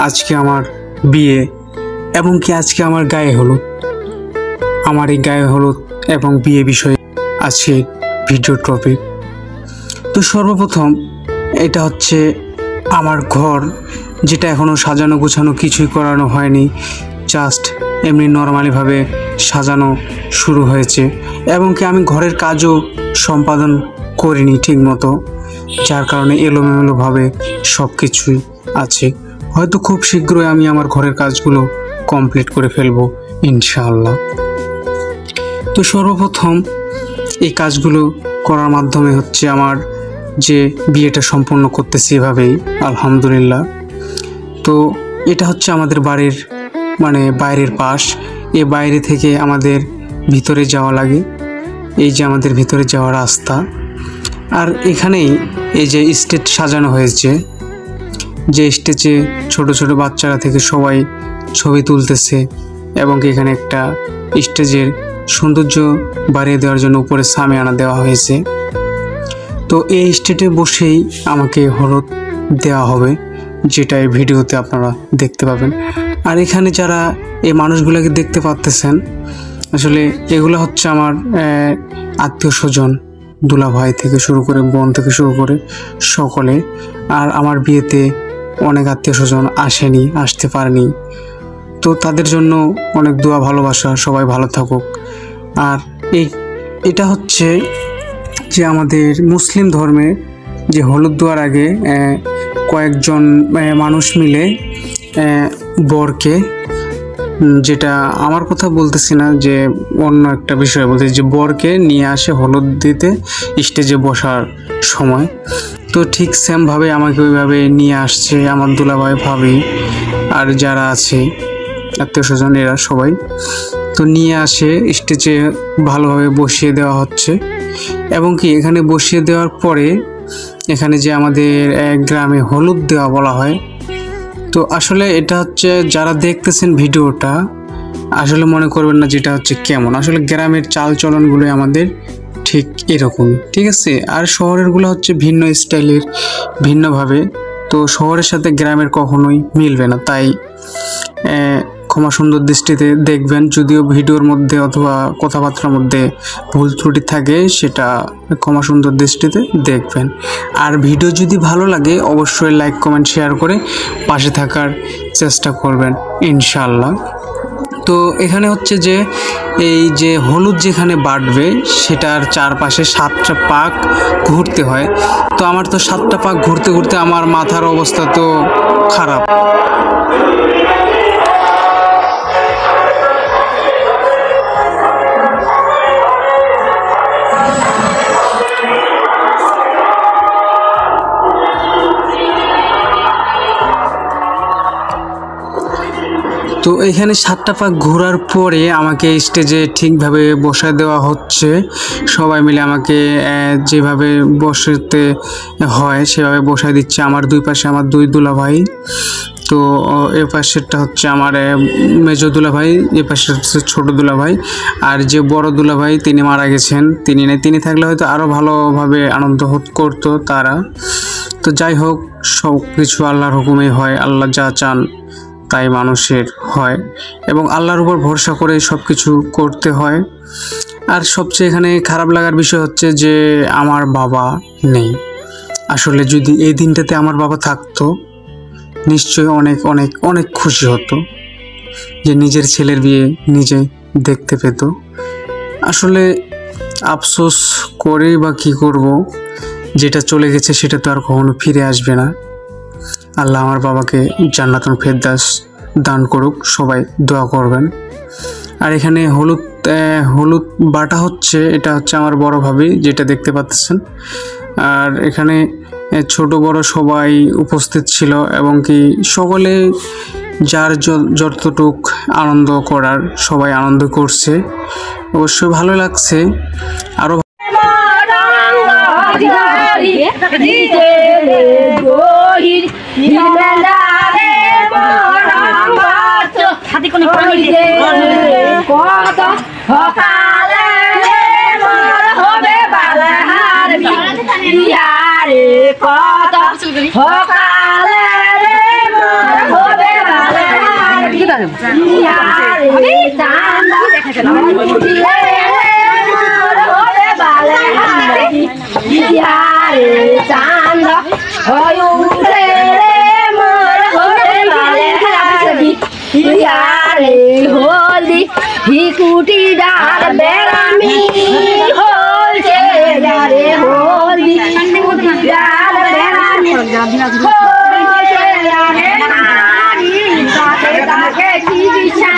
আজকে আমার বিয়ে এবং কি আজকে আমার গায়ে হলুদ। আমার এই গায়ে হলুদ এবং বিয়ে বিষয়ে আছে ভিডিও টপিক। তো সর্বপ্রথম এটা হচ্ছে আমার ঘর, যেটা এখনও সাজানো গোছানো কিছুই করানো হয়নি, জাস্ট এমনি নর্মালিভাবে সাজানো শুরু হয়েছে এবং কি আমি ঘরের কাজও সম্পাদন করিনি ঠিক মতো, যার কারণে এলোমেলোভাবে সব কিছুই আছে। হয়তো খুব শীঘ্রই আমি আমার ঘরের কাজগুলো কমপ্লিট করে ফেলবো ইনশাআল্লাহ। তো সর্বপ্রথম এই কাজগুলো করার মাধ্যমে হচ্ছে আমার যে বিয়েটা সম্পন্ন করতেছি এভাবেই আলহামদুলিল্লাহ। তো এটা হচ্ছে আমাদের বাড়ির বাইরের পাশ। এই বাইরে থেকে আমাদের ভিতরে যাওয়া লাগে, এই যে আমাদের ভিতরে যাওয়ার রাস্তা। আর এখানেই এই যে স্টেজ সাজানো হয়েছে, যে স্টেজে ছোট ছোট বাচ্চারা থেকে সবাই ছবি তুলতেছে এবং এখানে একটা স্টেজের সৌন্দর্য বাড়িয়ে দেওয়ার জন্য উপরে সামিয়ানা দেওয়া হয়েছে। তো এই স্টেজে বসেই আমাকে হলুদ দেওয়া হবে, যেটা এই ভিডিওতে আপনারা দেখতে পাবেন। আর এখানে যারা এই মানুষগুলোকে দেখতে পাচ্ছেন, আসলে এগুলো হচ্ছে আমার আত্মীয় স্বজন, দুলাভাই থেকে শুরু করে বোন থেকে শুরু করে সকলে। আর আমার বিয়েতে অনেক আত্মীয় স্বজন আসতে পারেনি, তো তাদের জন্য অনেক দোয়া ভালোবাসা, সবাই ভালো থাকুক। আর এটা হচ্ছে যে আমাদের মুসলিম ধর্মে যে হলুদ দেওয়ার আগে কয়েকজন মানুষ মিলে বরকে, যেটা আমার কথা বলতেছি না, যে অন্য একটা বিষয় বলতেছি, যে বরকে নিয়ে আসে হলুদ দিতে স্টেজে বসার সময়। তো ঠিক সেমভাবে আমাকে ওইভাবে নিয়ে আসছে আমার দুলাভাই, ভাবি আর যারা আছে আত্মীয় স্বজন, এরা সবাই তো নিয়ে আসে স্টেজে ভালোভাবে বসিয়ে দেওয়া হচ্ছে। এবং কি এখানে বসিয়ে দেওয়ার পরে এখানে যে আমাদের গ্রামে হলুদ দেওয়া বলা হয়, তো আসলে এটা হচ্ছে যারা দেখতেছেন ভিডিওটা আসলে মনে করবেন না যেটা হচ্ছে কেমন, আসলে গ্রামের চাল চলনগুলোই আমাদের ঠিক এরকমই, ঠিক আছে। আর শহরেরগুলো হচ্ছে ভিন্ন স্টাইলের, ভিন্নভাবে। তো শহরের সাথে গ্রামের কখনোই মিলবে না, তাই ক্ষমা সুন্দর দৃষ্টিতে দেখবেন। যদিও ভিডিওর মধ্যে অথবা কথাবার্তার মধ্যে ভুল ত্রুটি থাকে, সেটা ক্ষমা সুন্দর দৃষ্টিতে দেখবেন। আর ভিডিও যদি ভালো লাগে অবশ্যই লাইক কমেন্ট শেয়ার করে পাশে থাকার চেষ্টা করবেন ইনশাআল্লাহ। তো এখানে হচ্ছে যে এই যে হলুদ যেখানে বাটবে সেটার চারপাশে 7টা পাক ঘুরতে হয়। তো আমার তো 7টা পাক ঘুরতে ঘুরতে আমার মাথার অবস্থা তো খারাপ। তো এখানে 7টা পাক ঘোরার পরে আমাকে স্টেজে ঠিকভাবে বসায় দেওয়া হচ্ছে। সবাই মিলে আমাকে যেভাবে বসাতে হয় সেভাবে বসায় দিচ্ছে। আমার দুই পাশে আমার দুই দুলাভাই, তো এ পাশেরটা হচ্ছে আমার মেজো দুলাভাই, এ পাশে হচ্ছে ছোটো দুলাভাই। আর যে বড় দুলাভাই তিনি মারা গেছেন, তিনি থাকলে হয়তো আরও ভালোভাবে আনন্দ করতো তারা। তো যাই হোক, সব কিছু আল্লাহর হুকুমেই হয়, আল্লাহ যা চান তাই মানুষের হয় এবং আল্লাহর উপর ভরসা করে সব কিছু করতে হয়। আর সবচেয়ে এখানে খারাপ লাগার বিষয় হচ্ছে যে আমার বাবা নেই। আসলে যদি এই দিনটাতে আমার বাবা থাকতো নিশ্চয়ই অনেক অনেক অনেক খুশি হতো, যে নিজের ছেলের বিয়ে নিজে দেখতে পেত। আসলে আফসোস করে বা কী করব, যেটা চলে গেছে সেটা তো আর কখনো ফিরে আসবে না। আল্লাহ আমার বাবাকে জান্নাতুল ফেরদাউস দান করুক, সবাই দোয়া করবেন। আর এখানে হলুদ বাটা হচ্ছে, এটা হচ্ছে আমার বড় ভাবি, যেটা দেখতে পাচ্ছেন। আর এখানে ছোট বড় সবাই উপস্থিত ছিল এবং কি সকলে যার যতটুক আনন্দ করার সবাই আনন্দ করছে, অবশ্যই ভালো লাগছে। আরও কত होली हिकुटी डार बेरामी होलचे रे होली डार बेरामी होलचे रे नारी ताके ताके चिबिसा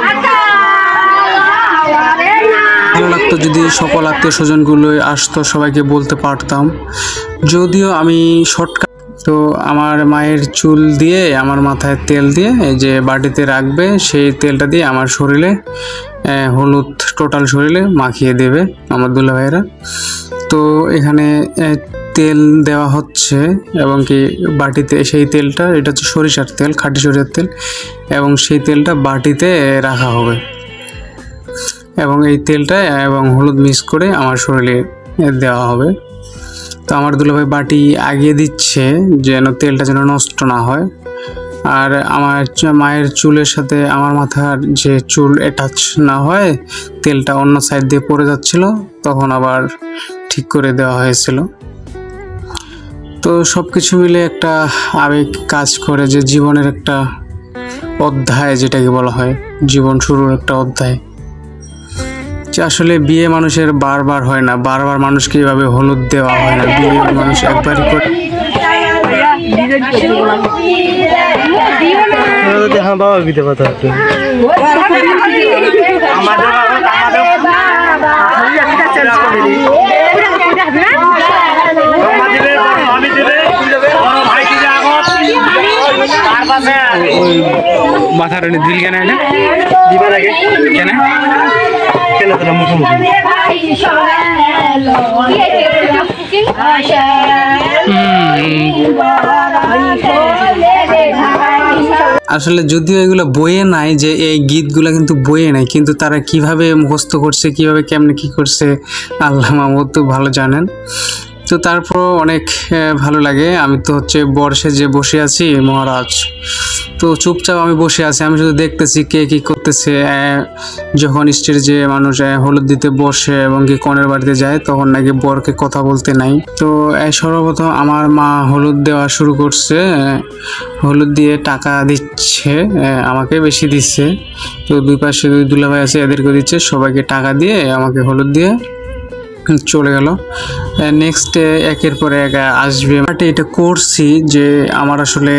आका ভালো লাগতো যদি সকল আত্মীয় স্বজনগুলো আসতো, সবাইকে বলতে পারতাম। যদিও আমি শর্টকাট, তো আমার মায়ের চুল দিয়ে আমার মাথায় তেল দিয়ে এই যে বাটিতে রাখবে, সেই তেলটা দিয়ে আমার শরীরে হলুদ টোটাল শরীরে মাখিয়ে দেবে আমার দুলাভাইরা। তো এখানে তেল দেওয়া হচ্ছে এবং কি বাটিতে সেই তেলটা, এটা হচ্ছে সরিষার তেল, খাঁটি সরিষার তেল, এবং সেই তেলটা বাটিতে রাখা হবে এবং এই তেলটা এবং হলুদ মিক্স করে আমার শরীরে দেওয়া হবে। তো আমার দুলাভাই বাটি আগিয়ে দিচ্ছে যেন তেলটা যেন নষ্ট না হয়। আর আমার মায়ের চুলের সাথে আমার মাথার যে চুল অ্যাটাচ না হয়, তেলটা অন্য সাইড দিয়ে পড়ে যাচ্ছিল, তখন আবার ঠিক করে দেওয়া হয়েছিল। তো সব কিছু মিলে একটা আবেগ কাজ করে যে জীবনের একটা অধ্যায়, যেটাকে বলা হয় জীবন শুরুর একটা অধ্যায়। আসলে বিয়ে মানুষের বারবার হয় না, বারবার মানুষকে এইভাবে হলুদ দেওয়া হয় না, বিয়ে মানুষ একবারই করে। হ্যাঁ বাবা বিতে পাতা মাথার দিল কেন দিবার আগে কেন কেন তোরা মুখোমুখি আসলে যদিও এগুলো বইয়ে নাই, যে এই গীতগুলো কিন্তু বইয়ে নাই, কিন্তু তারা কিভাবে মুখস্থ করছে, কিভাবে কেমনে কি করছে আল্লাহ মাহমুদ তো ভালো জানেন। তো তারপর অনেক ভালো লাগে। আমি তো হচ্ছে বর্ষে যে বসে আছি মহারাজ, তো চুপচাপ আমি বসে আছি, আমি শুধু দেখতেছি কে কি করতেছে। যখন স্টেজে মানুষ হলুদ দিতে বসে এবং কি কনের বাড়িতে যায়, তখন নাকি বরকে কথা বলতে নাই। তো সর্বপ্রথম আমার মা হলুদ দেওয়া শুরু করছে, হলুদ দিয়ে টাকা দিচ্ছে, আমাকে বেশি দিচ্ছে। তো দুই পাশে দুই দুলাভাই আছে, এদেরকে দিচ্ছে, সবাইকে টাকা দিয়ে আমাকে হলুদ দিয়ে চলে গেল। নেক্সট একের পরে এক আসবে। এটা করছি যে আমার আসলে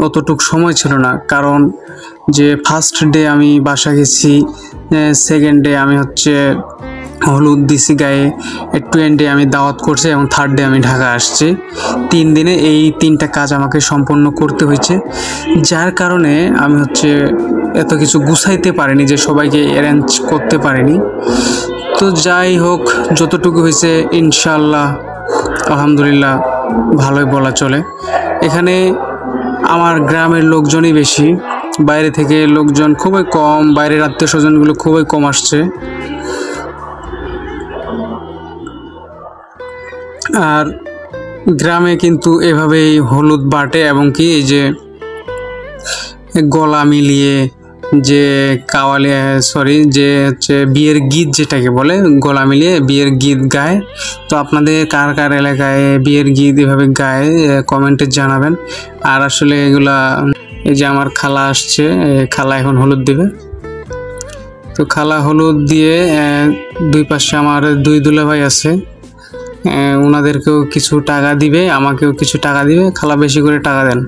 অতটুক সময় ছিল না, কারণ যে ফার্স্ট ডে আমি বাসা গেছি, সেকেন্ড ডে আমি হচ্ছে হলুদ দিছি গায়ে, 20 ডে আমি দাওয়াত করছি এবং থার্ড ডে আমি ঢাকা আসছি। 3 দিনে এই 3টা কাজ আমাকে সম্পন্ন করতে হয়েছে, যার কারণে আমি হচ্ছে এত কিছু গুছাইতে পারিনি, যে সবাইকে অ্যারেঞ্জ করতে পারিনি। তো যাই হোক, যতটুকু হয়েছে ইনশাআল্লাহ আলহামদুলিল্লাহ ভালোই বলা চলে। এখানে আমার গ্রামের লোকজনই বেশি, বাইরে থেকে লোকজন খুবই কম, বাইরের আত্মীয় স্বজনগুলো খুবই কম আসছে। আর গ্রামে কিন্তু এভাবেই হলুদ বাটে এবং কি এই যে গলা মিলিয়ে যে কাওয়ালি যে হচ্ছে বিয়ের গীত যেটাকে বলে, গলা মিলিয়ে বিয়ের গীত গায়। তো আপনাদের কার কার এলাকায় বিয়ের গীত এভাবে গায় কমেন্টে জানাবেন। আর আসলে এগুলা, এই যে আমার খালা আসছে, খালা এখন হলুদ দিবে। তো খালা হলুদ দিয়ে দুই পাশে আমার দুই দুলাভাই আছে, ওনাদেরকেও কিছু টাকা দিবে, আমাকেও কিছু টাকা দিবে। খালা বেশি করে টাকা দেন।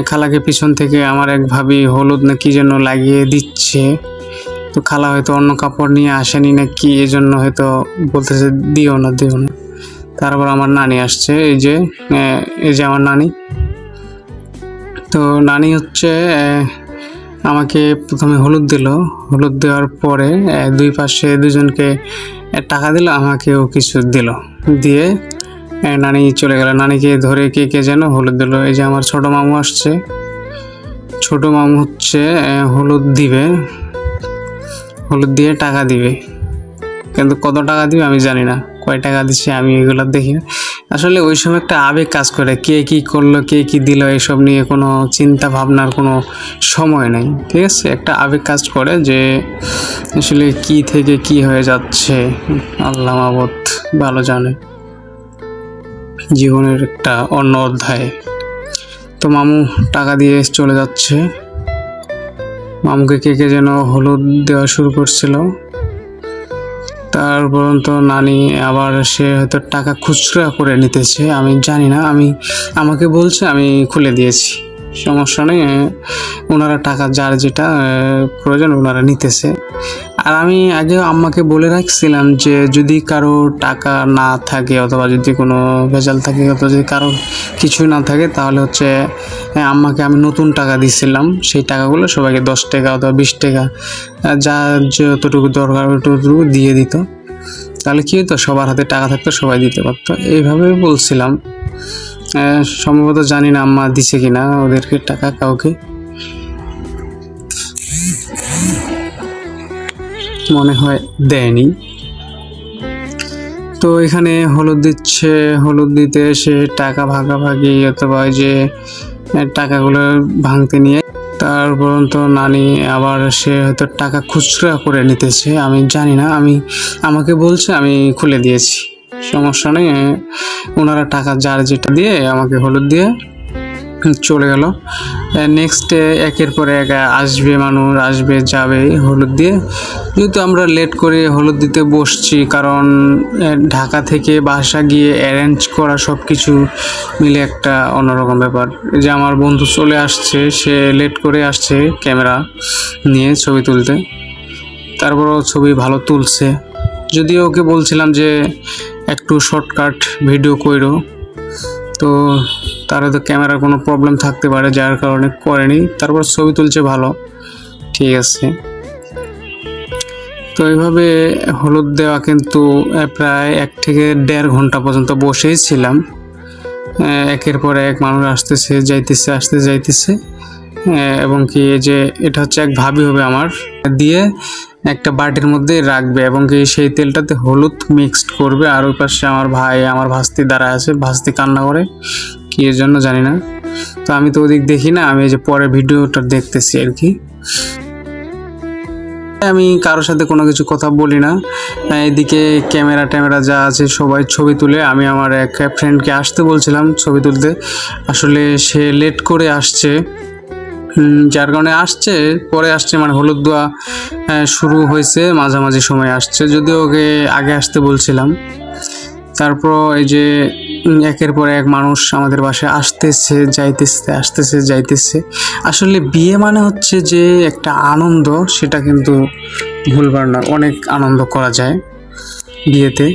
খালাকে পিছন থেকে আমার এক ভাবি হলুদ না কি জন্য লাগিয়ে দিচ্ছে। তো খালা হয়তো অন্য কাপড় নিয়ে আসেনি না কি, এজন্য হয়তো বলতেছে দিও না দিও না। তারপর আমার নানি আসছে, এই যে আমার নানি। তো নানি হচ্ছে আমাকে প্রথমে হলুদ দিল, হলুদ দেওয়ার পরে দুই পাশে দুজনকে টাকা দিল, আমাকেও কিছু দিল, দিয়ে নানি চলে গেল। নানিকে ধরে কে কে যেন হলুদ দিল। এই যে আমার ছোট মামু আসছে, ছোট মামু হচ্ছে হলুদ দিবে, হলুদ দিয়ে টাকা দিবে, কিন্তু কত টাকা দিবে আমি জানি না, কয় টাকা দিচ্ছে আমি এগুলো দেখি না। আসলে ওই সময় একটা আবেগ কাজ করে, কে কি করলো কে কি দিল এসব নিয়ে কোনো চিন্তা ভাবনার কোনো সময় নেই। ঠিক আছে, একটা আবেগ কাজ করে যে আসলে কি থেকে কি হয়ে যাচ্ছে আল্লাহ মাবুদ ভালো জানে। জীবনের একটা অন্য অধ্যায়। তো মামু টাকা দিয়ে চলে যাচ্ছে। মামুকে কে কে যেন হলুদ দেওয়া শুরু করছিল। তারপর তো নানি আবার সে হয়তো টাকা খুচরা করে নিতেছে, আমি জানি না। আমাকে বলছে, আমি খুলে দিয়েছি, সমস্যা নেই, ওনারা টাকা যার যেটা প্রয়োজন ওনারা নিতেছে। আর আমি আগে আম্মাকে বলে রাখছিলাম যে যদি কারো টাকা না থাকে অথবা যদি কোনো ভেজাল থাকে অথবা যদি কারো কিছু না থাকে তাহলে হচ্ছে আম্মাকে আমি নতুন টাকা দিয়েছিলাম, সেই টাকাগুলো সবাইকে 10 টাকা অথবা 20 টাকা যা যতটুকু দরকার ওটুকু দিয়ে দিত। তাহলে কী হতো, সবার হাতে টাকা থাকতো, সবাই দিতে পারতো। এইভাবে বলছিলাম। সম্ভবত জানি না আম্মা দিছে কিনা ওদেরকে টাকা কাউকে, মনে হয় দেয়নি। তো এখানে হলুদ দিচ্ছে, হলুদ দিতে সে টাকা ভাগাভাগি অথবা যে টাকাগুলো ভাঙতে নিয়ে তারপর তো নানি আবার সে হয়তো টাকা খুচরা করে নিতেছে, আমি জানি না। আমাকে বলছে, আমি খুলে দিয়েছি, সমস্যা নেই, ওনারা টাকা যার যেটা দিয়ে আমাকে হলুদ দিয়ে চলে গেল। নেক্সট একের পর এক আসবে মানুষ, আসবে যাবে হলুদ দিয়ে। যেহেতু আমরা লেট করে হলুদ দিতে বসছি, কারণ ঢাকা থেকে বাসা গিয়ে অ্যারেঞ্জ করা সব কিছু মিলে একটা অন্যরকম ব্যাপার। যে আমার বন্ধু চলে আসছে, সে লেট করে আসছে ক্যামেরা নিয়ে ছবি তুলতে, তারপরও ছবি ভালো তুলছে। যদিও ওকে বলছিলাম যে একটু শর্টকাট ভিডিও কইরো, তো তার হয়তো ক্যামেরার কোনো প্রবলেম থাকতে পারে যার কারণে করেনি। তারপর ছবি তুলছে ভালো, ঠিক আছে। তো এইভাবে হলুদ দেওয়া কিন্তু প্রায় 1 থেকে 1.5 ঘন্টা পর্যন্ত বসেই ছিলাম। একের পর এক মানুষ আসতেছে যাইতেছে, আসতে যাইতেছে। এবং কি যে এটা হচ্ছে এক ভাবি হবে আমার, দিয়ে একটা বাটির মধ্যে রাখবে এবং কি সেই তেলটাতে হলুদ মিক্সড করবে। আর ওই পাশে আমার ভাই, আমার ভাস্তি দাঁড়ায় আছে, ভাস্তি কান্না করে কি এর জন্য জানি না। তো আমি তো ওদিক দেখি না, আমি এই যে পরে ভিডিওটা দেখতেছি আর কি। আমি কারোর সাথে কোনো কিছু কথা বলি না, এদিকে ক্যামেরা যা আছে সবাই ছবি তুলে। আমি আমার এক ফ্রেন্ডকে আসতে বলছিলাম ছবি তুলতে, আসলে সে লেট করে আসছে, যার কারণে পরে আসছে, মানে হলুদ দেওয়া শুরু হয়েছে মাঝামাঝি সময় আসছে, যদিও ওকে আগে আসতে বলছিলাম। তারপর এই যে একের পর এক মানুষ আমাদের বাসায় আসতেছে যাইতেছে। আসলে বিয়ে মানে হচ্ছে যে একটা আনন্দ, সেটা কিন্তু ভুলবার না, অনেক আনন্দ করা যায় বিয়েতে।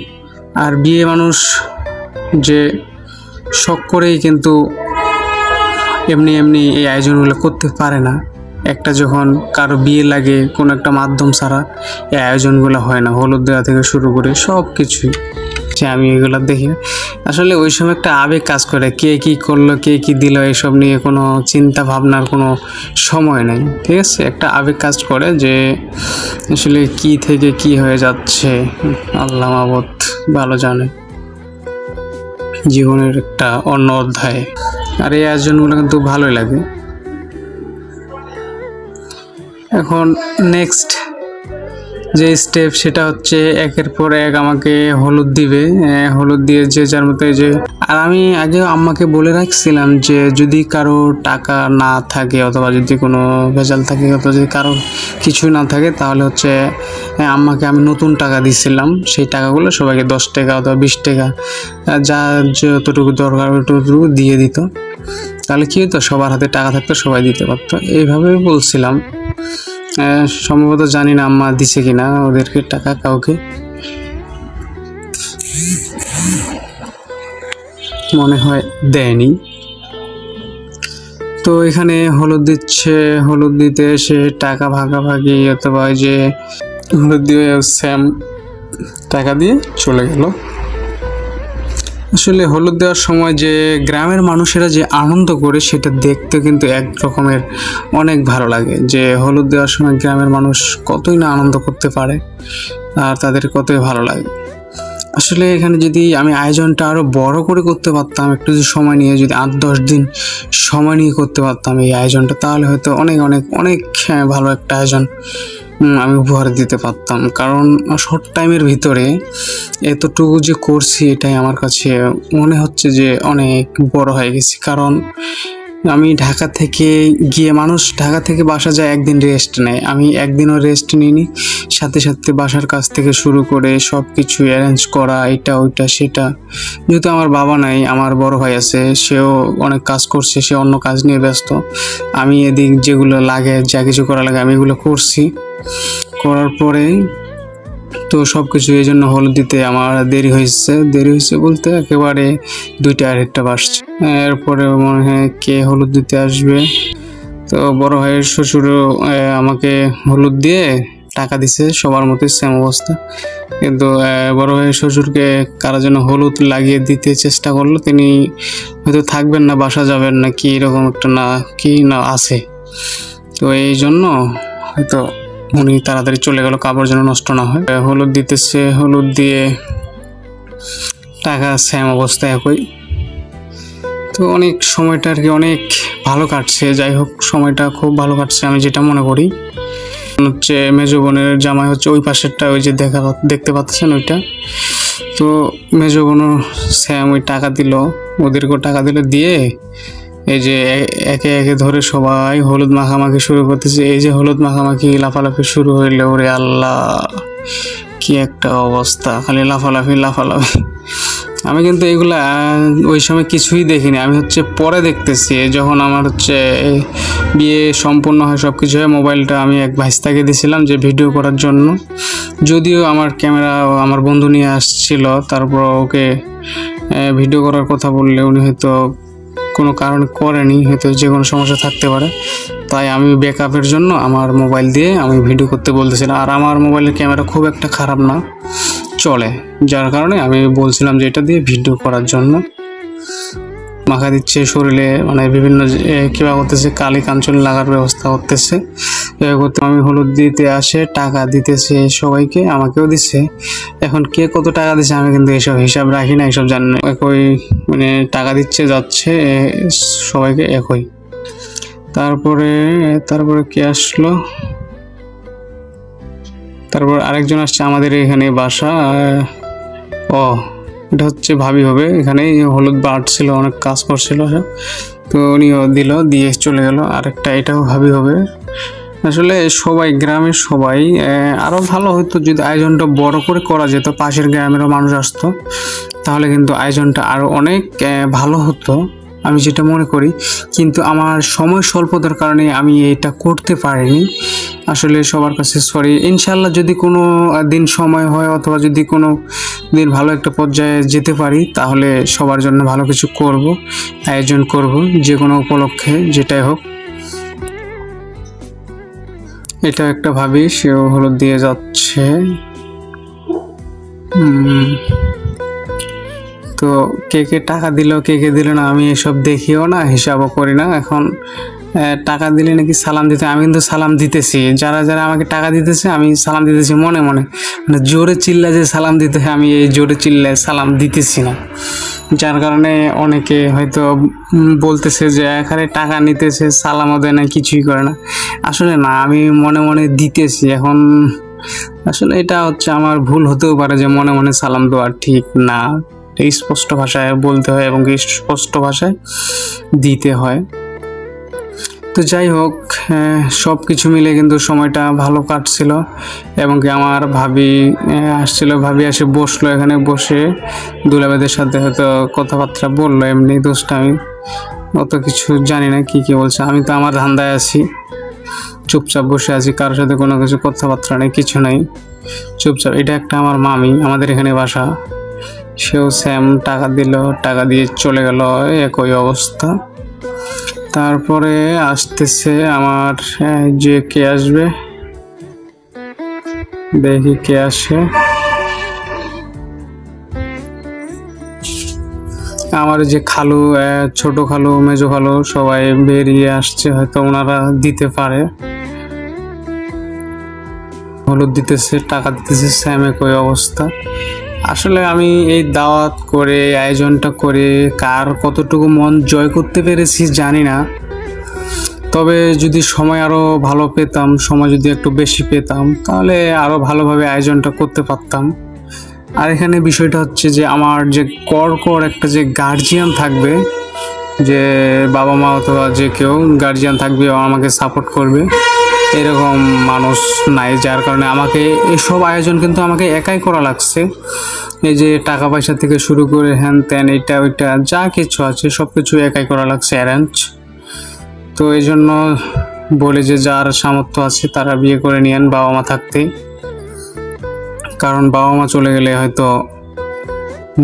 আর বিয়ে মানুষ যে শখ করেই কিন্তু এমনি এই আয়োজনগুলো করতে পারে না। একটা যখন কারো বিয়ে লাগে, কোনো একটা মাধ্যম ছাড়া এই আয়োজনগুলো হয় না, হলুদ দেওয়া থেকে শুরু করে সব কিছুই। যে আমি এগুলো দেখি আসলে ওই সময় একটা আবেগ কাজ করে, কে কি করলো কে কি দিল এসব নিয়ে কোনো চিন্তা ভাবনার কোনো সময় নেই। ঠিক আছে, একটা আবেগ কাজ করে যে আসলে কি থেকে কি হয়ে যাচ্ছে আল্লাহ মাবুদ ভালো জানে। জীবনের একটা অন্য অধ্যায়। আর এই আয়োজনগুলো কিন্তু ভালোই লাগে। এখন নেক্সট যে স্টেপ সেটা হচ্ছে একের পর এক আমাকে হলুদ দিবে, হলুদ দিয়ে যে যার মতো যে। আর আমি আগে আম্মাকে বলে রাখছিলাম যে যদি কারো টাকা না থাকে অথবা যদি কোনো ভেজাল থাকে অথবা যদি কারো কিছু না থাকে তাহলে হচ্ছে আম্মাকে আমি নতুন টাকা দিয়েছিলাম, সেই টাকাগুলো সবাইকে 10 টাকা অথবা 20 টাকা যা যতটুকু দরকার ওটুকু দিয়ে দিত। তাহলে কী হতো, সবার হাতে টাকা থাকতো, সবাই দিতে পারতো। এইভাবে বলছিলাম। সম্ভবত জানি না আম্মা দিছে কিনা ওদেরকে টাকা কাউকে, মনে হয় দেয়নি। তো এখানে হলুদ দিচ্ছে, হলুদ দিতে সে টাকা ভাগাভাগি অথবা যে হলুদ দিয়ে স্যাম টাকা দিয়ে চলে গেল। আসলে হলুদ দেওয়ার সময় যে গ্রামের মানুষেরা যে আনন্দ করে সেটা দেখতে কিন্তু এক রকমের অনেক ভালো লাগে। যে হলুদ দেওয়ার সময় গ্রামের মানুষ কতই না আনন্দ করতে পারে আর তাদের কতই ভালো লাগে। আসলে এখানে যদি আমি আয়োজনটা আরও বড় করে করতে পারতাম, একটু যদি সময় নিয়ে যদি 8-10 দিন সময় নিয়ে করতে পারতাম এই আয়োজনটা, তাহলে হয়তো অনেক অনেক অনেক ভালো একটা আয়োজন আমি উপহার দিতে পারতাম। কারণ শর্ট টাইমের ভিতরে এতটুকু যে করছি এটাই আমার কাছে মনে হচ্ছে যে অনেক বড় হয়ে গেছি। কারণ আমি ঢাকা থেকে গিয়ে, মানুষ ঢাকা থেকে বাসা যায় একদিন রেস্ট নেয়, আমি একদিনও রেস্ট নিইনি। সাথে সাথে বাসার কাজ থেকে শুরু করে সব কিছু অ্যারেঞ্জ করা, এটা ওইটা সেটা। যেহেতু আমার বাবা নাই, আমার বড় ভাই আছে, সেও অনেক কাজ করছে, সে অন্য কাজ নিয়ে ব্যস্ত। আমি এদিক যেগুলো লাগে, যা কিছু করা লাগে আমি এগুলো করছি। করার পরে তো সব কিছু এই জন্য হলুদ দিতে আমার দেরি হয়েছে বলতে একেবারে 2টা-2.5টা বাজছে। এরপরে মনে হয় কে হলুদ দিতে আসবে, তো বড় ভাইয়ের শ্বশুরও আমাকে হলুদ দিয়ে টাকা দিছে, সবার মতোই সেম অবস্থা। কিন্তু বড় ভাইয়ের শ্বশুরকে কারা যেন হলুদ লাগিয়ে দিতে চেষ্টা করলো, তিনি হয়তো থাকবেন না, বাসা যাবেন না, কি এরকম একটা না আছে। তো এই জন্য হয়তো উনি তাড়াতাড়ি চলে গেল, কাপড় যেন নষ্ট না হয়। হলুদ দিতেছে, হলুদ দিয়ে টাকা সেম অবস্থা একই। তো অনেক সময়টা আর কি অনেক ভালো কাটছে। যাই হোক, সময়টা খুব ভালো কাটছে আমি যেটা মনে করি। হচ্ছে মেজো বোনের জামাই হচ্ছে ওই পাশেরটা, ওই যে দেখতে পাচ্ছেন ওইটা। তো মেজো বোনও সেম ওই টাকা দিল, ওদেরকেও টাকা দিল, দিয়ে এই যে একে একে ধরে সবাই হলুদ মাখামাখি শুরু করতেছে। এই যে হলুদ মাখামাখি লাফালাফি শুরু হইলে, ওরে আল্লাহ কি একটা অবস্থা, খালি লাফালাফি। আমি কিন্তু এগুলা ওই সময় কিছুই দেখিনি, আমি হচ্ছে পরে দেখতেছি, যখন আমার হচ্ছে বিয়ে সম্পূর্ণ হয়, সব কিছু হয়। মোবাইলটা আমি এক ভাইস্তাকে দিয়েছিলাম যে ভিডিও করার জন্য, যদিও আমার ক্যামেরা আমার বন্ধু নিয়ে আসছিল। তারপর ওকে ভিডিও করার কথা বললে উনি হয়তো কোনো কারণে করেনি, হয়তো যে কোনো সমস্যা থাকতে পারে, তাই আমি ব্যাকআপের জন্য আমার মোবাইল দিয়ে আমি ভিডিও করতে বলতেছিলাম। আর আমার মোবাইলের ক্যামেরা খুব একটা খারাপ না, চলে, যার কারণে আমি বলছিলাম যে এটা দিয়ে ভিডিও করার জন্য। মাখা দিচ্ছে শরীরে, মানে বিভিন্ন কিবা করতেছে, কালি কাঞ্চন লাগার ব্যবস্থা করতেছে। করতে আমি হলুদ দিতে আসে, টাকা দিতেছে সবাইকে, আমাকেও দিচ্ছে। এখন কে কত টাকা দিচ্ছে আমি কিন্তু এসব হিসাব রাখি না, এসব জানি না। একই মানে টাকা দিচ্ছে যাচ্ছে সবাইকে একই। তারপরে কে আসলো, তারপর আরেকজন আসছে আমাদের এখানে বাসা। এটা হচ্ছে ভাবি হবে, এখানে হলুদ বাড়ছিল, অনেক কাজ করছিল, তো উনিও দিল, দিয়ে চলে গেল। আরেকটা এটাও ভাবি হবে। আসলে সবাই, গ্রামের সবাই, আরও ভালো হতো যদি আয়োজনটা বড় করে করা যেত, পাশের গ্রামেরও মানুষ আসতো, তাহলে কিন্তু আয়োজনটা আরও অনেক ভালো হতো, আমি যেটা মনে করি। কিন্তু আমার সময় স্বল্পতার কারণে আমি এটা করতে পারিনি। আসলে সবার কাছে সরি। ইনশাল্লাহ যদি কোনো দিন সময় হয়, অথবা যদি কোনো দিন ভালো একটা পর্যায়ে যেতে পারি, তাহলে সবার জন্য ভালো কিছু করব, আয়োজন করব, যে কোনো উপলক্ষে, যেটাই হোক। এটা একটা ভাবি, সেও হলুদ দিয়ে যাচ্ছে। তো কে কে টাকা দিল, কে কে দিল না, আমি এসব দেখিও না, হিসাবও করি না। এখন টাকা দিলে নাকি সালাম দিতে, আমি কিন্তু সালাম দিতেছি, যারা যারা আমাকে টাকা দিতেছে আমি সালাম দিতেছি মনে মনে, মানে জোরে চিল্লা যে সালাম দিতে হয়, আমি এই জোরে চিল্লায় সালাম দিতেছি না। যার কারণে অনেকে হয়তো বলতেছে যে এখানে টাকা নিতেছে, সালামও দেয় না, কিছুই করে না। আসলে না, আমি মনে মনে দিতেছি। এখন আসলে এটা হচ্ছে আমার ভুল হতেও পারে যে মনে মনে সালাম দেওয়া ঠিক না, স্পষ্ট ভাষায় বলতে হয় এবং স্পষ্ট ভাষায় দিতে হয়। তো যাই হোক, সব কিছু মিলে কিন্তু সময়টা ভালো কাটছিল। এবং কি আমার ভাবি আসছিল, ভাবি এসে বসলো, এখানে বসে দুলাভাইদের সাথে হয়তো কথাবার্তা বললো, এমনি দোষটা, আমি অত কিছু জানি না কি বলছে। আমি তো আমার ধান্দায় আছি, চুপচাপ বসে আছি, কারোর সাথে কোনো কিছু কথাবার্তা নেই, কিছু নেই, চুপচাপ। এটা একটা আমার মামি, আমাদের এখানে বাসা, সেও সেম টাকা দিল, টাকা দিয়ে চলে গেল, একই অবস্থা। তারপরে আসতেছে আমার যে কে আসবে, দেখি কে আসে। আমার যে খালু, ছোট খালু, মেজো খালু, সবাই বেরিয়ে আসছে, হয়তো ওনারা দিতে পারে। হলুদ দিতেছে, টাকা দিতেছে, সেম একই অবস্থা। আসলে আমি এই দাওয়াত করে আয়োজনটা করে কার কতটুকু মন জয় করতে পেরেছি জানি না, তবে যদি সময় আরও ভালো পেতাম, সময় যদি একটু বেশি পেতাম তাহলে আরও ভালোভাবে আয়োজনটা করতে পারতাম। আর এখানে বিষয়টা হচ্ছে যে আমার যে কর একটা যে গার্জিয়ান থাকবে, যে বাবা মা অথবা যে কেউ গার্জিয়ান থাকবে আমাকে সাপোর্ট করবে, এরকম মানুষ নাই, যার কারণে আমাকে এসব আয়োজন কিন্তু আমাকে একাই করা লাগছে। এই যে টাকা পয়সা থেকে শুরু করে হ্যান ত্যান এইটা ওইটা যা কিছু আছে সব কিছু একাই করা লাগছে অ্যারেঞ্জ। তো এই জন্য বলে যে যার সামর্থ্য আছে তারা বিয়ে করে নিয়েন বাবা মা থাকতে, কারণ বাবা মা চলে গেলে হয়তো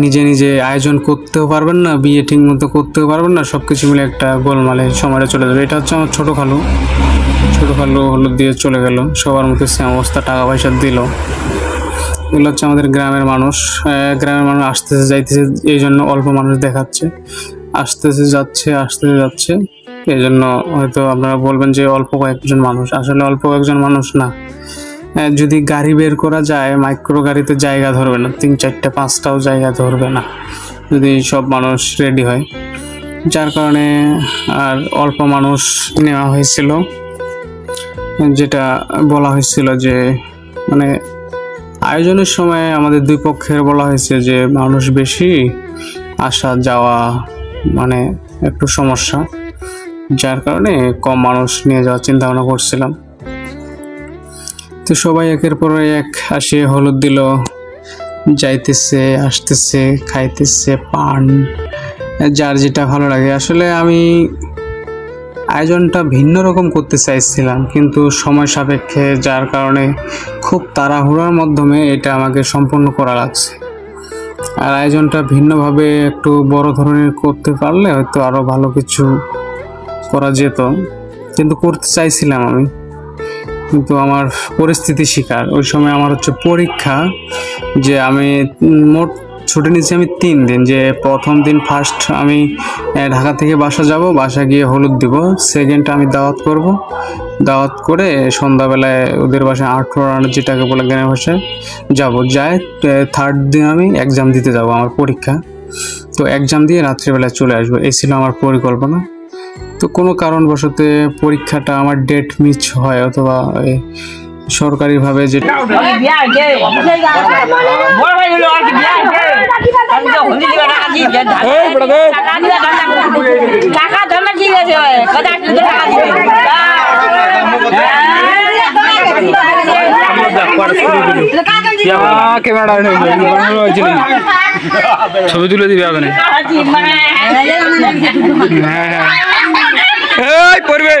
নিজে নিজে আয়োজন করতেও পারবেন না, বিয়ে ঠিক মতো করতেও পারবেন না, সব কিছু মিলে একটা গোলমালে সময়টা চলে যাবে। এটা হচ্ছে আমার ছোটো খালু হলুদ দিয়ে চলে গেল, সবার মতো সেম অবস্থা, টাকা পয়সা দিল। এগুলো হচ্ছে আমাদের গ্রামের মানুষ আসতেছে যাইতেছে, এই জন্য অল্প মানুষ দেখাচ্ছে, আসতেছে যাচ্ছে এই জন্য হয়তো আপনারা বলবেন যে অল্প কয়েকজন মানুষ, আসলে অল্প কয়েকজন মানুষ না। যদি গাড়ি বের করা যায়, মাইক্রো গাড়িতে জায়গা ধরবে না, 3, 4, 5টাও জায়গা ধরবে না যদি সব মানুষ রেডি হয়, যার কারণে আর অল্প মানুষ নেওয়া হয়েছিল। যেটা বলা হয়েছিল যে মানে আয়োজনের সময় আমাদের দুই পক্ষের বলা হয়েছে যে মানুষ বেশি, আসা যাওয়া মানে একটু সমস্যা, যার কারণে কম মানুষ নিয়ে যাওয়ার চিন্তা ভাবনা করছিলাম। তো সবাই একের পর এক আসে, হলুদ দিল, যাইতেছে আসতেছে, খাইতেছে পান, যার যেটা ভালো লাগে। আসলে আমি আয়োজনটা ভিন্ন রকম করতে চাইছিলাম, কিন্তু সময় সাপেক্ষে, যার কারণে খুব তাড়াহুড়ার মাধ্যমে এটা আমাকে সম্পন্ন করা লাগছে। আর আয়োজনটা ভিন্নভাবে একটু বড় ধরনের করতে পারলে হয়তো আরও ভালো কিছু করা যেত, কিন্তু করতে চাইছিলাম আমি, কিন্তু আমার পরিস্থিতি শিকার। ওই সময় আমার হচ্ছে পরীক্ষা, যে আমি মোট ছুটি নিয়েছি আমি 3 দিন। যে প্রথম দিন ফার্স্ট আমি ঢাকা থেকে বাসা যাব, বাসা গিয়ে হলুদ দিব, সেকেন্ড আমি দাওয়াত করব, দাওয়াত করে সন্ধ্যাবেলায় ওদের বাসায় 8 রান যেটাকে বলে গ্রামের ভাষায় যাই, থার্ড দিন আমি এক্সাম দিতে যাব, আমার পরীক্ষা। তো এক্সাম দিয়ে রাত্রিবেলায় চলে আসবো, এই ছিল আমার পরিকল্পনা। তো কোনো কারণবশত পরীক্ষাটা আমার ডেট মিস হয়, অথবা সরকারিভাবে যে ছবি তুলে দিবে আপনি। পড়বে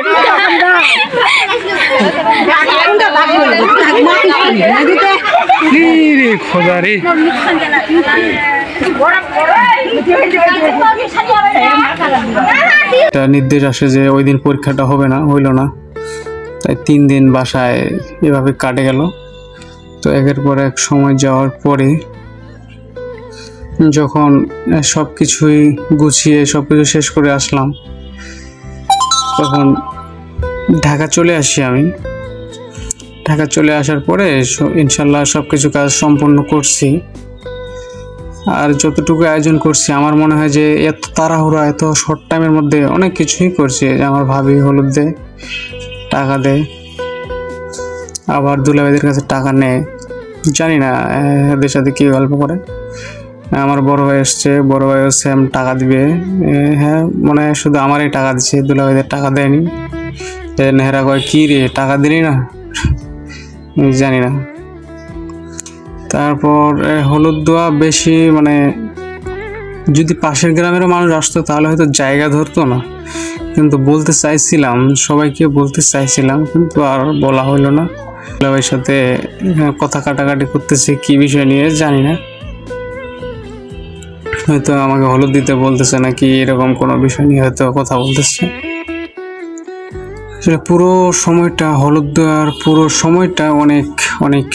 খোদা রে, নির্দেশ আসে যে ওই দিন পরীক্ষাটা হবে না, হইল না, তাই 3 দিন বাসায় এভাবে কাটে গেল। তো একের পর এক সময় যাওয়ার পরে যখন সব কিছুই গুছিয়ে সব কিছু শেষ করে আসলাম, তখন ঢাকা চলে আসি আমি। ঢাকা চলে আসার পরে ইনশাল্লাহ সব কিছু কাজ সম্পন্ন করছি। আর যতটুকু আয়োজন করছি আমার মনে হয় যে এত তাড়াহুড়া, এত শর্ট টাইমের মধ্যে অনেক কিছুই করছি। আমার ভাবি হলুদ দেয়, টাকা দেয়, আবার দুলাভাইদের কাছে টাকা নেয়, জানি না এদের সাথে কী গল্প করে। আমার বড় ভাই এসছে, বড় ভাইও সেম টাকা দিবে, হ্যাঁ মনে হয় শুধু আমারই টাকা দিচ্ছে, দুলাভাইদের টাকা দেয়নি। নেহরা কয় কী রে টাকা দিলি না, জানি না। তারপর হলুদ দেওয়া বেশি মানে যদি পাশের গ্রামেরও মানুষ আসতো তাহলে হয়তো জায়গা ধরতো না, কিন্তু বলতে চাইছিলাম, সবাইকে বলতে চাইছিলাম, কিন্তু আর বলা হলো না। দুলাভাইয়ের সাথে কথা কাটাকাটি করতেছে কি বিষয় নিয়ে জানি না, হয়তো আমাকে হলুদ দিতে বলতেছে নাকি এরকম কোনো বিষয় নিয়ে হয়তো কথা বলতেছে। আসলে পুরো সময়টা হলুদ দেওয়ার পুরো সময়টা অনেক অনেক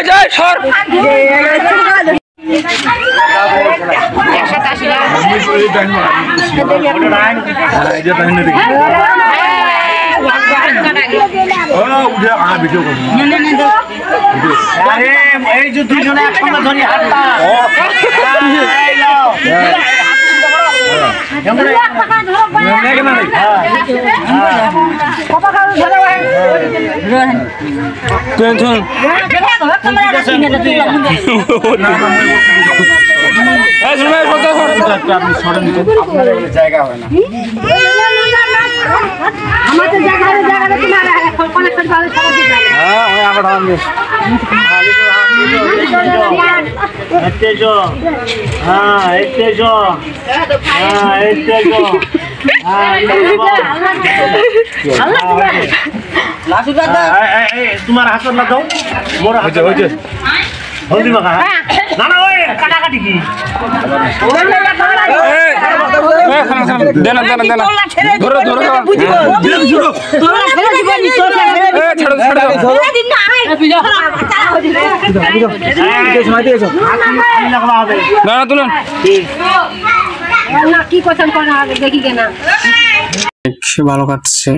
জয় সর এই যে দুইজনে একসঙ্গে ধরি হাতটা জায়গা হয় না আমাদের জায়গাটা তোমার হাত লাগাও মোর হাত হলদি মাখা না না ওই কাটাকাটি কি দেনা ধরো তুলুন কি কথা দেখি কেনা সে ভালো কাটছে।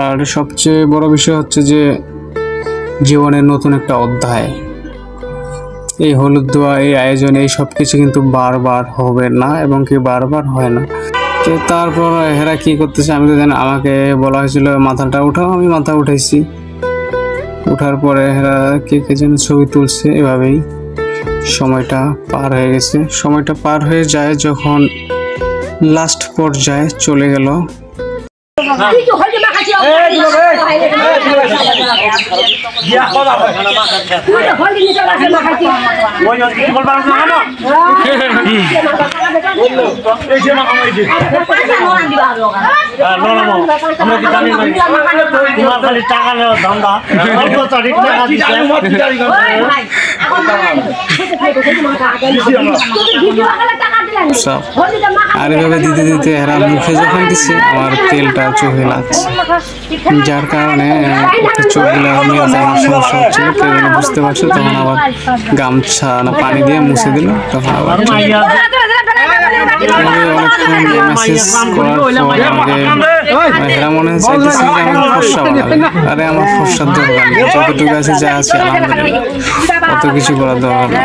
আর সবচেয়ে বড় বিষয় হচ্ছে যে জীবনের নতুন একটা অধ্যায়। এই হলুদ দেওয়া, এই আয়োজন, এই সব কিছু কিন্তু বারবার হবে না এবং কি বারবার হয় না। তো তারপর এরা কি করতেছে আমি তো জানি। আমাকে বলা হয়েছিল মাথাটা উঠাও, আমি মাথা উঠাইছি। উঠার পরে এরা কে যেন ছবি তুলছে। এভাবেই সময়টা পার হয়ে গেছে। সময়টা পার হয়ে যায় যখন লাস্ট পর্যায়ে চলে গেল। টাকা নেওয়া ধান্দা আর এভাবে দিতে দিতে এরা মুখে যখন দিচ্ছে আমার তেলটা চোখে লাগছে, যার কারণে চোখগুলো আমার সমস্যা হচ্ছিল। কেউ যেন বুঝতে পারছে, তখন আবার গামছা না পানি দিয়ে মুছে দিল। তখন আবার অনেকক্ষণ মেসেজ করার পর আমাকে এরা মনে হয় চাইতেছে যে আমি ফর্সা বানাবে। আরে আমার ফর্সার দরকার নেই, যতটুকু আছে যা আছে আলহামদুলিল্লাহ, অত কিছু করার দরকার নেই।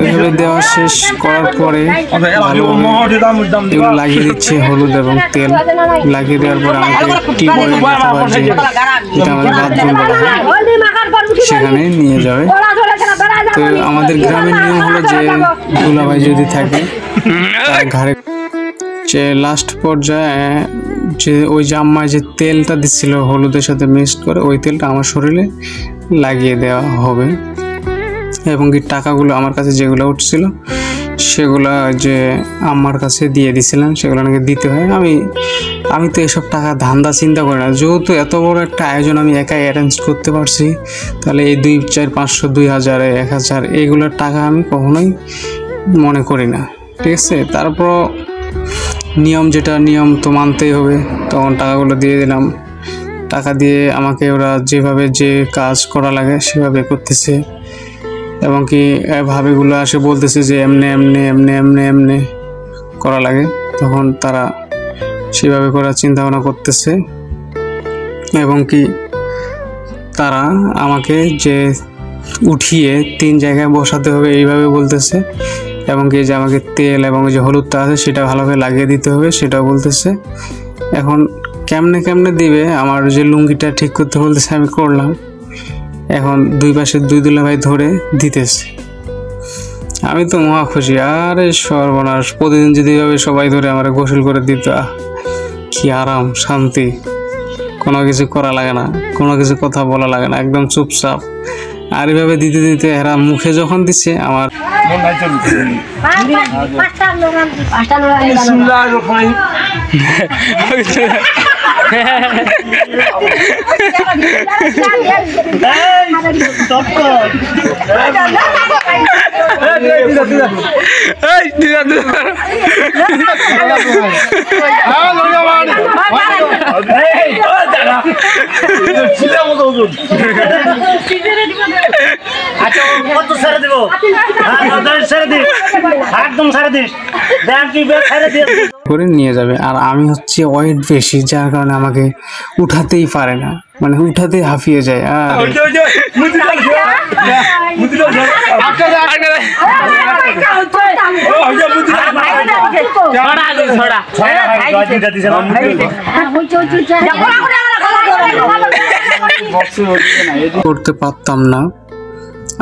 এগুলো দেওয়া শেষ করার পরে এগুলো লাগিয়ে দিচ্ছে হলুদ এবং তেল। লাগিয়ে দেওয়ার পরে আমাকে টিপয়ে অথবা যে এটা আমাদের বাথরুম বলা হয় সেখানে নিয়ে যাবে। তো আমাদের গ্রামের নিয়ম হলো যে দুলাভাই যদি থাকে তার ঘাড়ে যে লাস্ট পর্যায়ে যে ওই যে আম্মায় যে তেলটা দিচ্ছিল হলুদের সাথে মিক্সড করে, ওই তেলটা আমার শরীরে লাগিয়ে দেওয়া হবে। এবং কি টাকাগুলো আমার কাছে যেগুলো উঠছিল সেগুলো যে আম্মার কাছে দিয়ে দিছিলাম, সেগুলো নাকি দিতে হয়। আমি তো এসব টাকা ধান্দা চিন্তা করি না। যেহেতু এত বড় একটা আয়োজন আমি একাই অ্যারেঞ্জ করতে পারছি, তাহলে এই 2, 4, 500, 2000, 1000 এইগুলোর টাকা আমি কখনোই মনে করি না। ঠিক আছে, তারপর নিয়ম যেটা নিয়ম তো মানতেই হবে। তখন টাকাগুলো দিয়ে দিলাম। টাকা দিয়ে আমাকে ওরা যেভাবে যে কাজ করা লাগে সেভাবে করতেছে। এবং কি ভাবিগুলো আসে বলতেছে যে এমনে এমনে এমনে এমনে এমনে করা লাগে, তখন তারা সেভাবে করার চিন্তা ভাবনা করতেছে। এবং কি তারা আমাকে যে উঠিয়ে 3 জায়গায় বসাতে হবে এইভাবে বলতেছে। এবং কি যে আমাকে তেল এবং যে হলুদটা আছে সেটা ভালোভাবে লাগিয়ে দিতে হবে সেটাও বলতেছে। এখন কেমনে দিবে, আমার যে লুঙ্গিটা ঠিক করতে বলতেছে আমি করলাম। এখন 2 পাশে 2 দুলাভাই ধরে দিতেছে। আমি তো মহা খুশি। আরে সর্বনাশ, প্রতিদিন যদি এভাবে সবাই ধরে আমার গোসল করে দিত, কি আরাম শান্তি, কোনো কিছু করা লাগে না, কোনো কিছু কথা বলা লাগে না, একদম চুপচাপ। আর এভাবে দিতে দিতে এরা মুখে যখন দিচ্ছে আমার আচ্ছা কত ছেড়ে দিব? ছেড়ে দিস, একদম ছেড়ে দিস, দেখ কি ছেড়ে দিস করে নিয়ে যাবে। আর আমি হচ্ছে ওয়েট বেশি, যার কারণে আমাকে উঠাতেই পারে না, মানে উঠাতেই হাঁপিয়ে যায়। আর করতে পারতাম না।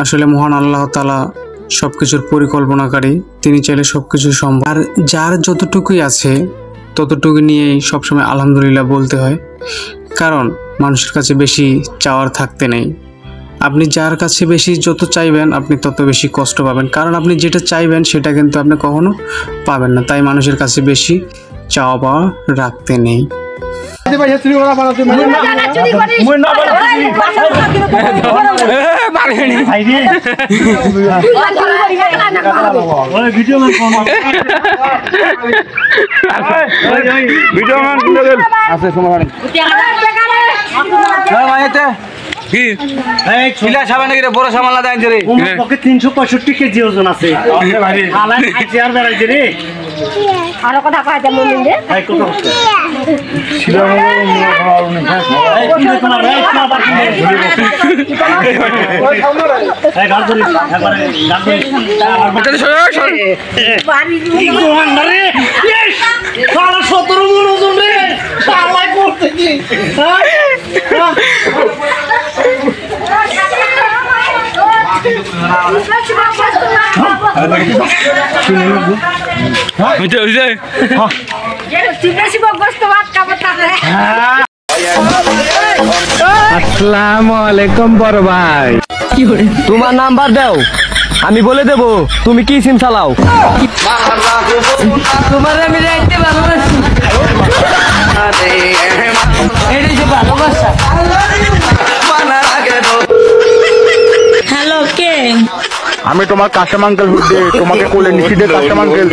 আসলে মহান আল্লাহ তাআলা সবকিছুর পরিকল্পনাকারী, তিনি চাইলে সবকিছু সম্ভব। আর যার যতটুকুই আছে ততটুকু নিয়েই সবসময় আলহামদুলিল্লাহ বলতে হয়, কারণ মানুষের কাছে বেশি চাওয়ার থাকতে নেই। আপনি যার কাছে বেশি যত চাইবেন আপনি তত বেশি কষ্ট পাবেন, কারণ আপনি যেটা চাইবেন সেটা কিন্তু আপনি কখনো পাবেন না। তাই মানুষের কাছে বেশি চাওয়া পাওয়া রাখতে নেই। বড় সামাল না দেয় রে, 365 কেজি ওজন আছে। আরো কথা কয় যে মুমিন রে আসসালামু আলাইকুম বড় ভাই, তোমার নাম্বার দাও, আমি বলে দেব তুমি কি সিম চালাও। তোমার আমি রাখতে ভালোবাসি, এটাই যে ভালোবাসা। হ্যালো কে? আমি তোমার কাস্টমার আঙ্কেল হুড্ডে তোমাকে কোলে নিচে দিয়ে কাস্টমার আঙ্কেল